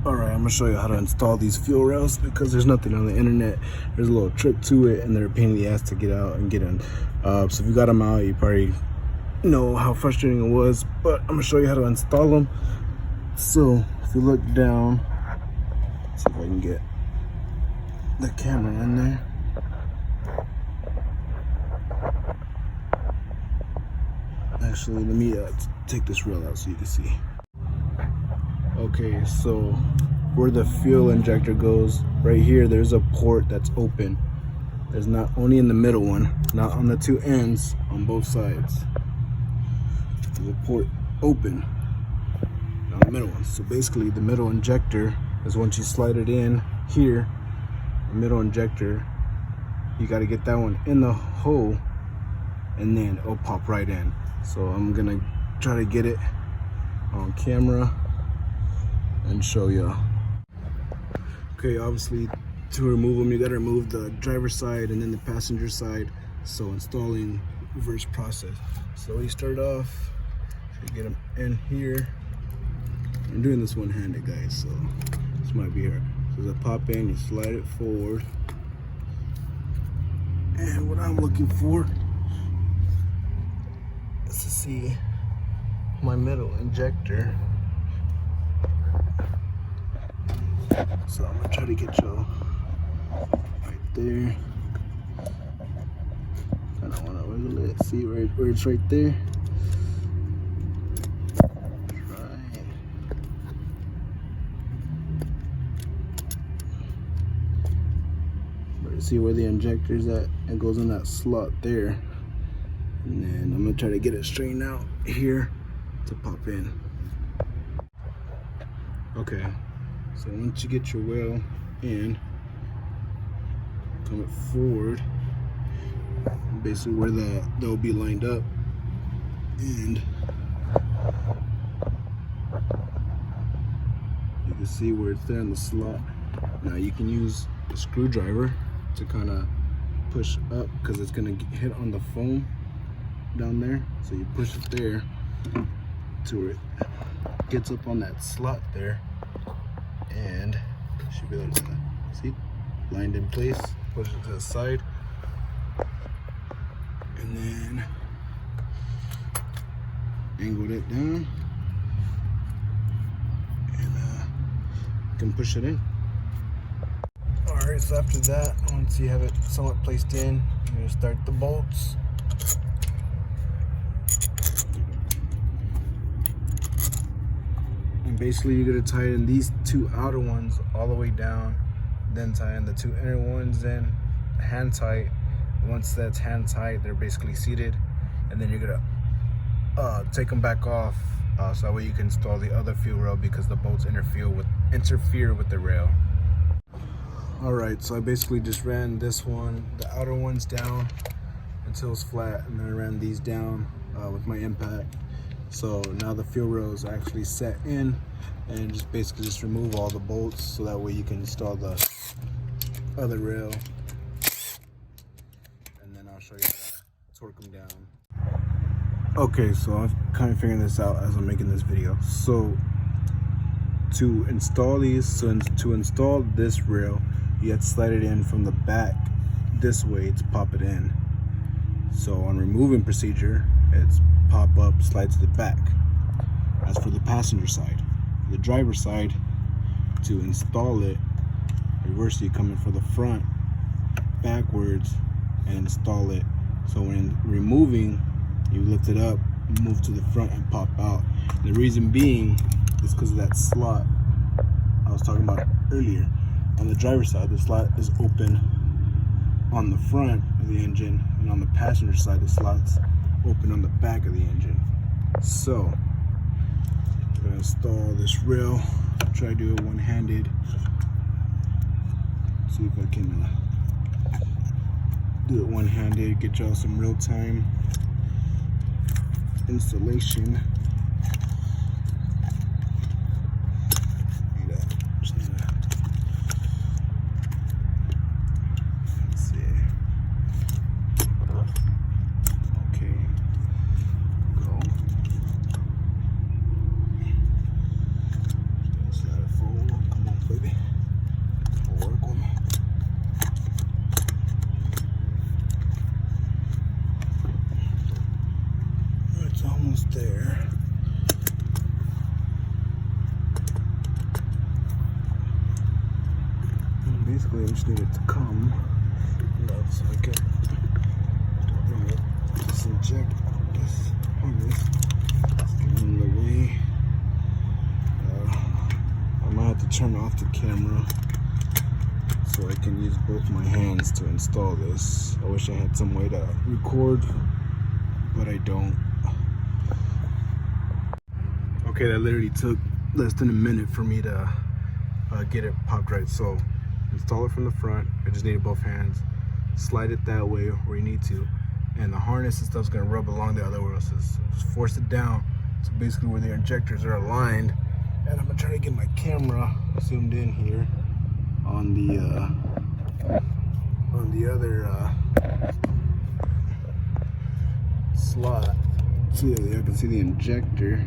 Alright, I'm gonna show you how to install these fuel rails because there's nothing on the internet. There's a little trick to it and they're a pain in the ass to get out and get in. So if you got them out, you probably know how frustrating it was, but I'm gonna show you how to install them. So if you look down, see if I can get the camera in there. Actually, let me take this rail out so you can see. Okay, so where the fuel injector goes, right here, there's a port that's open. There's not only in the middle one, not on the two ends, on both sides. There's a port open on the middle one. So basically, the middle injector is once you slide it in here, the middle injector, you got to get that one in the hole, and then it'll pop right in. So I'm gonna try to get it on camera and show you. Okay, obviously to remove them you got to remove the driver's side and then the passenger side. So installing reverse process. So we start off, you get them in here. I'm doing this one-handed, guys, so this might be hard. So as I pop in, you slide it forward, and what I'm looking for is to see my middle injector. So I'm gonna try to get y'all right there. I don't wanna wiggle it. See where it's right there? Right. But see where the injector's at? It goes in that slot there. And then I'm gonna try to get it straightened out here to pop in. Okay. So once you get your well in, come it forward, basically where they'll be lined up, and you can see where it's there in the slot. Now you can use a screwdriver to kind of push up because it's gonna hit on the foam down there. So you push it there to where it gets up on that slot there. And you should be able to see, lined in place, push it to the side, and then angled it down, and you can push it in. Alright, so after that, once you have it somewhat placed in, you're going to start the bolts. Basically, you're gonna tie in these two outer ones all the way down, then tie in the two inner ones in hand tight. Once that's hand tight, they're basically seated, and then you're gonna take them back off, so that way you can install the other fuel rail because the bolts interfere with the rail. All right, so I basically just ran this one, the outer ones down until it's flat, and then I ran these down with my impact. So now the fuel rail is actually set in, and just basically just remove all the bolts so that way you can install the other rail, and then I'll show you how to torque them down. Okay, so I'm kind of figuring this out as I'm making this video. So to install these, to install this rail, you have to slide it in from the back this way to pop it in. So on removing procedure, it's pop up, slide to the back. As for the passenger side, the driver's side, to install it, reverse, you come in for the front backwards and install it. So when removing, you lift it up, move to the front and pop out. The reason being is because of that slot I was talking about earlier. On the driver's side, the slot is open on the front of the engine, and on the passenger side, the slot's open on the back of the engine. So I'm gonna install this rail, try to do it one-handed, see if I can do it one-handed, get y'all some real-time installation. Come basically I just need it to come up so I can disinject this harness. Let's get it in the way. I might have to turn off the camera so I can use both my hands to install this. I wish I had some way to record, but I don't. Okay, that literally took less than a minute for me to get it popped right. So install it from the front. I just needed both hands. Slide it that way where you need to, and the harness and stuff's gonna rub along the other wheels. Just force it down. So basically where the injectors are aligned, and I'm gonna try to get my camera zoomed in here on the other slot. So yeah, you can see the injector.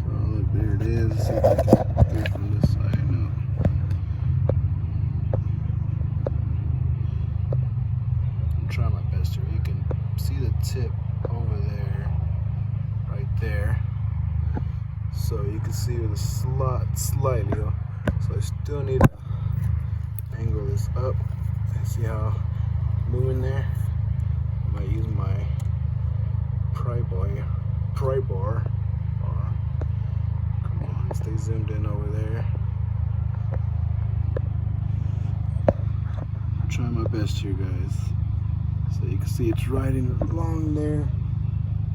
So look, there it is. Let's see if I can do it from this side. No. I'm trying my best here. You can see the tip over there, right there. So you can see where the slot slightly. So I still need to angle this up and see how it's moving there. I might use my pry bar. Come on, stay zoomed in over there. I'm trying my best here, guys. So you can see it's riding along there.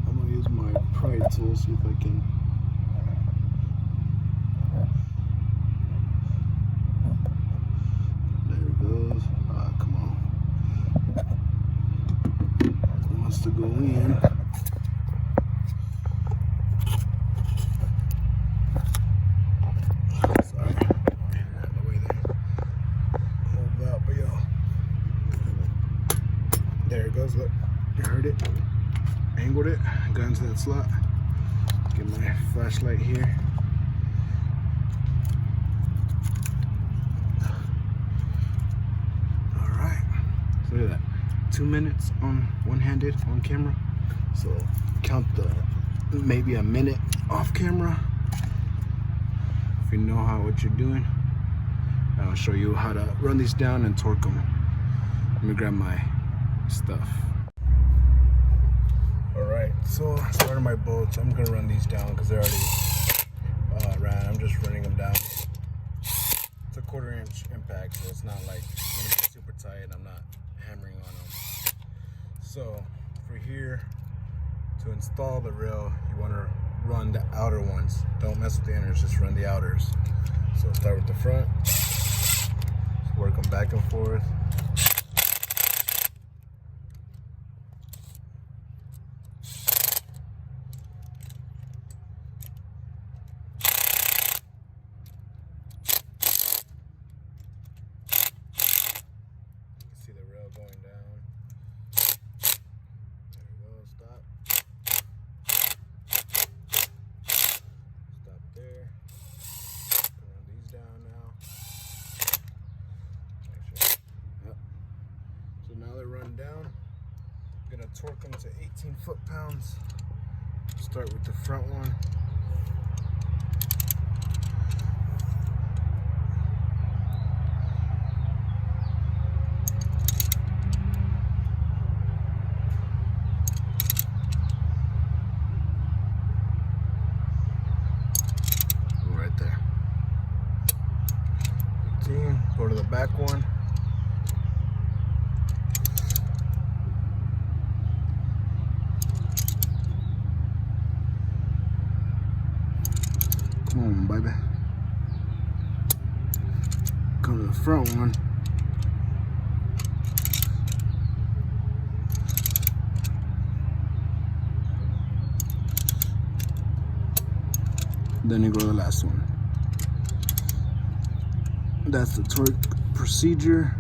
I'm gonna use my pry tool, see if I can. Goes. Come on. It wants to go in. Sorry. Out of the way there. Hold out, but yo. There it goes. Look. You heard it. Angled it. Got into that slot. Get my flashlight here. Look at that, 2 minutes on one-handed on camera. So count the maybe a minute off camera. If you know what you're doing, I'll show you how to run these down and torque them. Let me grab my stuff. All right, so I started my bolts. I'm gonna run these down because they're already ran. I'm just running them down. It's a 1/4 inch impact, so it's not like super tight. I'm not hammering on them. So for here, to install the rail, you want to run the outer ones. Don't mess with the inners, just run the outers. So start with the front, just work them back and forth. Going down. There we go. Stop. Stop there. Run these down now. Make sure. Yep. So now they're run down. I'm gonna torque them to 18 foot-pounds. Start with the front one. Go to the back one. Come on, baby. Go to the front one. Then you go to the last one. That's the torque procedure.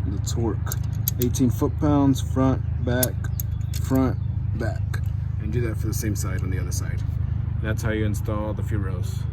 The torque, 18 foot-pounds, front, back, and do that for the same side on the other side. That's how you install the few rails.